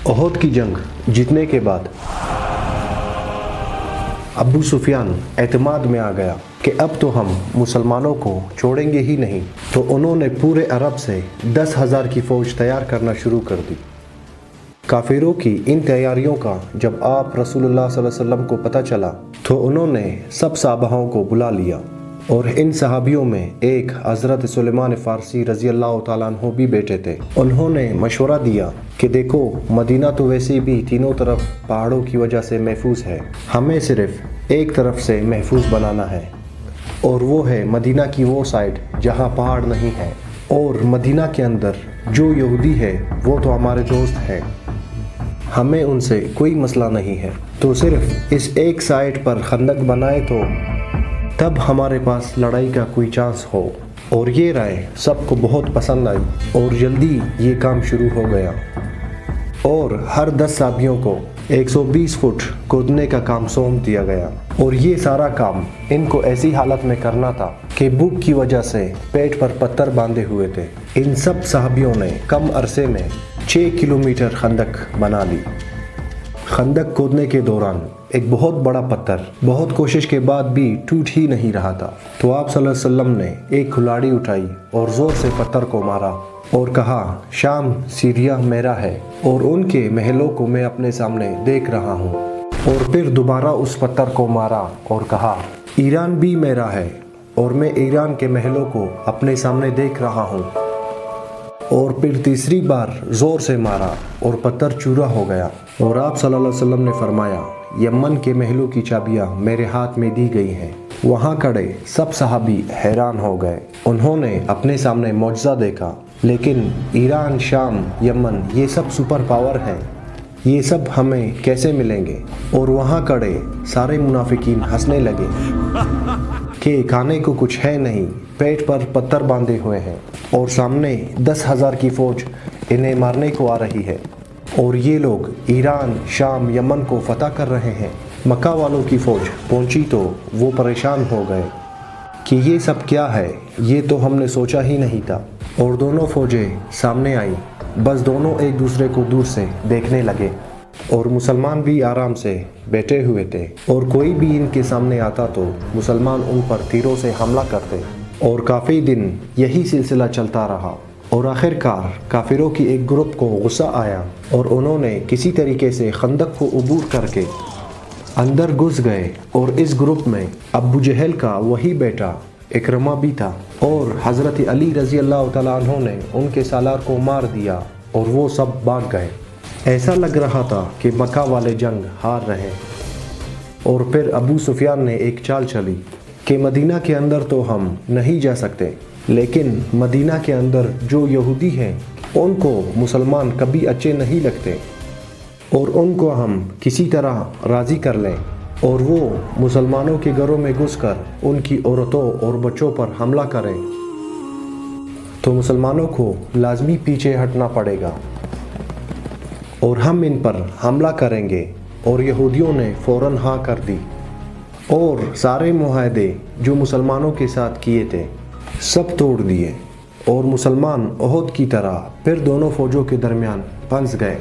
احد کی جنگ جیتنے کے بعد ابو سفیان اعتماد میں آ گیا کہ اب تو ہم مسلمانوں کو چھوڑیں گے ہی نہیں، تو انہوں نے پورے عرب سے 10,000 کی فوج تیار کرنا شروع کر دی۔ کافروں کی ان تیاریوں کا جب آپ رسول اللہ صلی اللہ علیہ وسلم کو پتہ چلا تو انہوں نے سب صحابہوں کو بلا لیا، اور ان صحابیوں میں ایک حضرت سلیمان فارسی رضی اللہ تعالیٰ عنہ بھی بیٹھے تھے۔ انہوں نے مشورہ دیا کہ دیکھو، مدینہ تو ویسے بھی تینوں طرف پہاڑوں کی وجہ سے محفوظ ہے، ہمیں صرف ایک طرف سے محفوظ بنانا ہے، اور وہ ہے مدینہ کی وہ سائڈ جہاں پہاڑ نہیں ہے، اور مدینہ کے اندر جو یہودی ہے وہ تو ہمارے دوست ہیں، ہمیں ان سے کوئی مسئلہ نہیں ہے، تو صرف اس ایک سائڈ پر خندق بنائے تو تب ہمارے پاس لڑائی کا کوئی چانس ہو۔ اور یہ رائے سب کو بہت پسند آئی، اور جلدی یہ کام شروع ہو گیا، اور ہر 10 صحابیوں کو 120 فٹ کودنے کا کام سونپ دیا گیا، اور یہ سارا کام ان کو ایسی حالت میں کرنا تھا کہ بھوک کی وجہ سے پیٹ پر پتھر باندھے ہوئے تھے۔ ان سب صحابیوں نے کم عرصے میں 6 کلومیٹر خندق بنا لی۔ خندق کھودنے کے دوران ایک بہت بڑا پتھر بہت کوشش کے بعد بھی ٹوٹ ہی نہیں رہا تھا، تو آپ صلی اللہ علیہ وسلم نے ایک کھلاڑی اٹھائی اور زور سے پتھر کو مارا اور کہا، شام سیریا میرا ہے اور ان کے محلوں کو میں اپنے سامنے دیکھ رہا ہوں، اور پھر دوبارہ اس پتھر کو مارا اور کہا، ایران بھی میرا ہے اور میں ایران کے محلوں کو اپنے سامنے دیکھ رہا ہوں، اور پھر تیسری بار زور سے مارا اور پتھر چورا ہو گیا، اور آپ صلی اللہ علیہ وسلم نے فرمایا، یمن کے محلوں کی چابیاں میرے ہاتھ میں دی گئی ہیں۔ وہاں کھڑے سب صحابی حیران ہو گئے، انہوں نے اپنے سامنے معجزہ دیکھا، لیکن ایران، شام، یمن یہ سب سپر پاور ہیں، یہ سب ہمیں کیسے ملیں گے؟ اور وہاں کھڑے سارے منافقین ہنسنے لگے کہ کھانے کو کچھ ہے نہیں، پیٹ پر پتھر باندھے ہوئے ہیں، اور سامنے 10,000 کی فوج انہیں مارنے کو آ رہی ہے، اور یہ لوگ ایران، شام، یمن کو فتح کر رہے ہیں۔ مکہ والوں کی فوج پہنچی تو وہ پریشان ہو گئے کہ یہ سب کیا ہے، یہ تو ہم نے سوچا ہی نہیں تھا، اور دونوں فوجیں سامنے آئیں، بس دونوں ایک دوسرے کو دور سے دیکھنے لگے، اور مسلمان بھی آرام سے بیٹھے ہوئے تھے، اور کوئی بھی ان کے سامنے آتا تو مسلمان ان پر تیروں سے حملہ کرتے، اور کافی دن یہی سلسلہ چلتا رہا، اور آخرکار کافروں کی ایک گروپ کو غصہ آیا، اور انہوں نے کسی طریقے سے خندق کو عبور کر کے اندر گھس گئے، اور اس گروپ میں ابو جہل کا وہی بیٹا اکرمہ بھی تھا، اور حضرت علی رضی اللہ تعالیٰ عنہ نے ان کے سالار کو مار دیا، اور وہ سب بھاگ گئے۔ ایسا لگ رہا تھا کہ مکہ والے جنگ ہار رہے، اور پھر ابو سفیان نے ایک چال چلی کہ مدینہ کے اندر تو ہم نہیں جا سکتے، لیکن مدینہ کے اندر جو یہودی ہیں ان کو مسلمان کبھی اچھے نہیں لگتے، اور ان کو ہم کسی طرح راضی کر لیں، اور وہ مسلمانوں کے گھروں میں گھس کر ان کی عورتوں اور بچوں پر حملہ کریں، تو مسلمانوں کو لازمی پیچھے ہٹنا پڑے گا، اور ہم ان پر حملہ کریں گے۔ اور یہودیوں نے فوراً ہاں کر دی، اور سارے معاہدے جو مسلمانوں کے ساتھ کیے تھے سب توڑ دیے، اور مسلمان احد کی طرح پھر دونوں فوجوں کے درمیان پھنس گئے،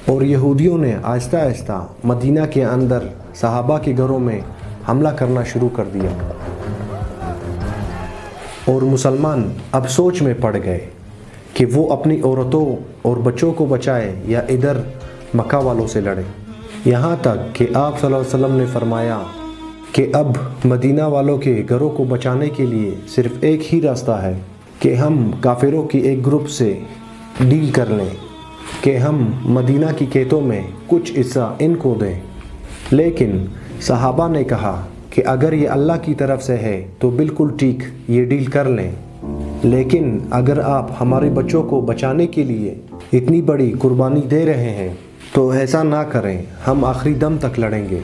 اور یہودیوں نے آہستہ آہستہ مدینہ کے اندر صحابہ کے گھروں میں حملہ کرنا شروع کر دیا، اور مسلمان اب سوچ میں پڑ گئے کہ وہ اپنی عورتوں اور بچوں کو بچائے یا ادھر مکہ والوں سے لڑے، یہاں تک کہ آپ صلی اللہ علیہ وسلم نے فرمایا کہ اب مدینہ والوں کے گھروں کو بچانے کے لیے صرف ایک ہی راستہ ہے کہ ہم کافروں کی ایک گروپ سے ڈیل کر لیں، کہ ہم مدینہ کی کھیتوں میں کچھ حصہ ان کو دیں۔ لیکن صحابہ نے کہا کہ اگر یہ اللہ کی طرف سے ہے تو بالکل ٹھیک، یہ ڈیل کر لیں، لیکن اگر آپ ہمارے بچوں کو بچانے کے لیے اتنی بڑی قربانی دے رہے ہیں تو ایسا نہ کریں، ہم آخری دم تک لڑیں گے۔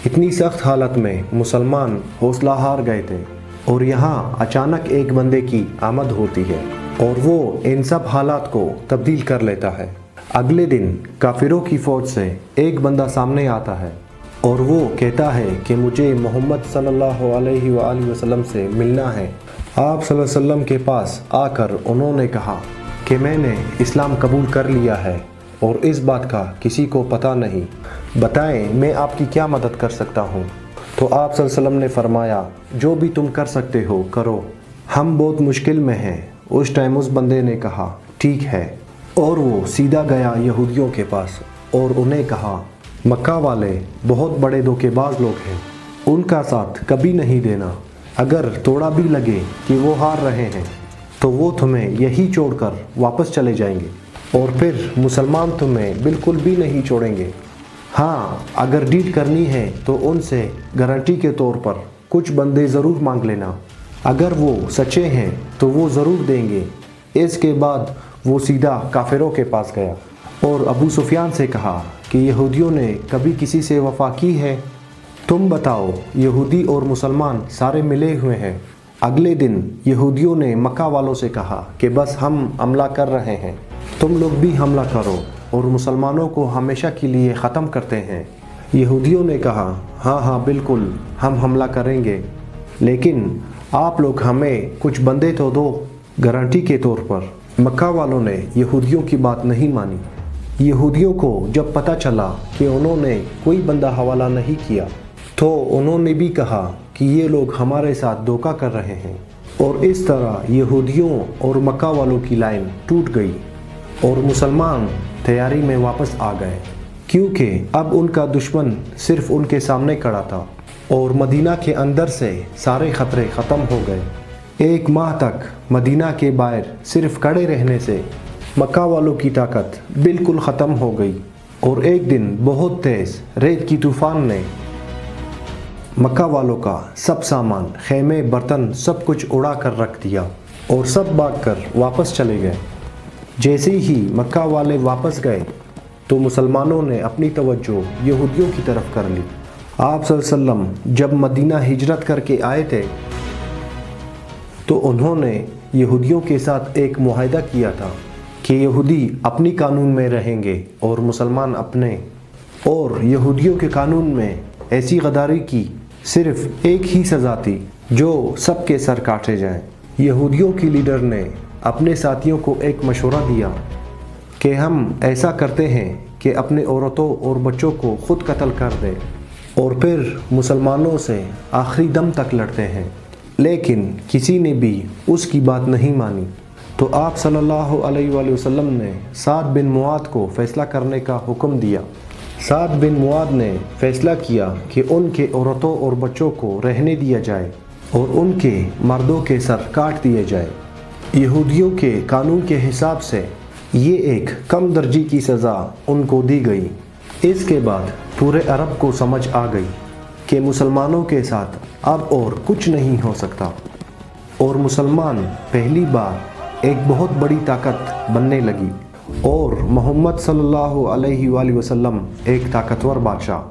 اتنی سخت حالت میں مسلمان حوصلہ ہار گئے تھے، اور یہاں اچانک ایک بندے کی آمد ہوتی ہے، اور وہ ان سب حالات کو تبدیل کر لیتا ہے۔ اگلے دن کافروں کی فوج سے ایک بندہ سامنے آتا ہے، اور وہ کہتا ہے کہ مجھے محمد صلی اللہ علیہ وآلہ وسلم سے ملنا ہے۔ آپ صلی اللہ علیہ وسلم کے پاس آ کر انہوں نے کہا کہ میں نے اسلام قبول کر لیا ہے اور اس بات کا کسی کو پتہ نہیں، بتائیں میں آپ کی کیا مدد کر سکتا ہوں؟ تو آپ صلی اللہ علیہ وسلم نے فرمایا جو بھی تم کر سکتے ہو کرو، ہم بہت مشکل میں ہیں۔ اس ٹائم اس بندے نے کہا ٹھیک ہے، اور وہ سیدھا گیا یہودیوں کے پاس اور انہیں کہا مکہ والے بہت بڑے دھوکے باز لوگ ہیں، ان کا ساتھ کبھی نہیں دینا، اگر تھوڑا بھی لگے کہ وہ ہار رہے ہیں تو وہ تمہیں یہی چھوڑ کر واپس چلے جائیں گے، اور پھر مسلمان تمہیں بالکل بھی نہیں چھوڑیں گے۔ ہاں اگر ڈیل کرنی ہے تو ان سے گارنٹی کے طور پر کچھ بندے ضرور مانگ لینا، اگر وہ سچے ہیں تو وہ ضرور دیں گے۔ اس کے بعد وہ سیدھا کافروں کے پاس گیا اور ابو سفیان سے کہا کہ یہودیوں نے کبھی کسی سے وفا کی ہے؟ تم بتاؤ، یہودی اور مسلمان سارے ملے ہوئے ہیں۔ اگلے دن یہودیوں نے مکہ والوں سے کہا کہ بس ہم حملہ کر رہے ہیں، تم لوگ بھی حملہ کرو اور مسلمانوں کو ہمیشہ کے لیے ختم کرتے ہیں۔ یہودیوں نے کہا ہاں ہاں بالکل ہم حملہ کریں گے، لیکن آپ لوگ ہمیں کچھ بندے تو دو گارنٹی کے طور پر۔ مکہ والوں نے یہودیوں کی بات نہیں مانی۔ یہودیوں کو جب پتہ چلا کہ انہوں نے کوئی بندہ حوالہ نہیں کیا تو انہوں نے بھی کہا کہ یہ لوگ ہمارے ساتھ دھوکہ کر رہے ہیں، اور اس طرح یہودیوں اور مکہ والوں کی لائن ٹوٹ گئی اور مسلمان تیاری میں واپس آ گئے، کیونکہ اب ان کا دشمن صرف ان کے سامنے کھڑا تھا اور مدینہ کے اندر سے سارے خطرے ختم ہو گئے۔ ایک ماہ تک مدینہ کے باہر صرف کھڑے رہنے سے مکہ والوں کی طاقت بالکل ختم ہو گئی، اور ایک دن بہت تیز ریت کی طوفان نے مکہ والوں کا سب سامان، خیمے، برتن سب کچھ اڑا کر رکھ دیا اور سب بھاگ کر واپس چلے گئے۔ جیسے ہی مکہ والے واپس گئے تو مسلمانوں نے اپنی توجہ یہودیوں کی طرف کر لی۔ آپ صلی اللہ علیہ وسلم جب مدینہ ہجرت کر کے آئے تھے تو انہوں نے یہودیوں کے ساتھ ایک معاہدہ کیا تھا کہ یہودی اپنی قانون میں رہیں گے اور مسلمان اپنے، اور یہودیوں کے قانون میں ایسی غداری کی صرف ایک ہی سزا تھی، جو سب کے سر کاٹے جائیں۔ یہودیوں کی لیڈر نے اپنے ساتھیوں کو ایک مشورہ دیا کہ ہم ایسا کرتے ہیں کہ اپنے عورتوں اور بچوں کو خود قتل کر دیں اور پھر مسلمانوں سے آخری دم تک لڑتے ہیں، لیکن کسی نے بھی اس کی بات نہیں مانی۔ تو آپ صلی اللہ علیہ وآلہ وسلم نے سعد بن معاذ کو فیصلہ کرنے کا حکم دیا۔ سعد بن معاذ نے فیصلہ کیا کہ ان کے عورتوں اور بچوں کو رہنے دیا جائے اور ان کے مردوں کے سر کاٹ دیے جائے۔ یہودیوں کے قانون کے حساب سے یہ ایک کم درجے کی سزا ان کو دی گئی۔ اس کے بعد پورے عرب کو سمجھ آ گئی کہ مسلمانوں کے ساتھ اب اور کچھ نہیں ہو سکتا، اور مسلمان پہلی بار ایک بہت بڑی طاقت بننے لگی، اور محمد صلی اللہ علیہ وآلہ وسلم ایک طاقتور بادشاہ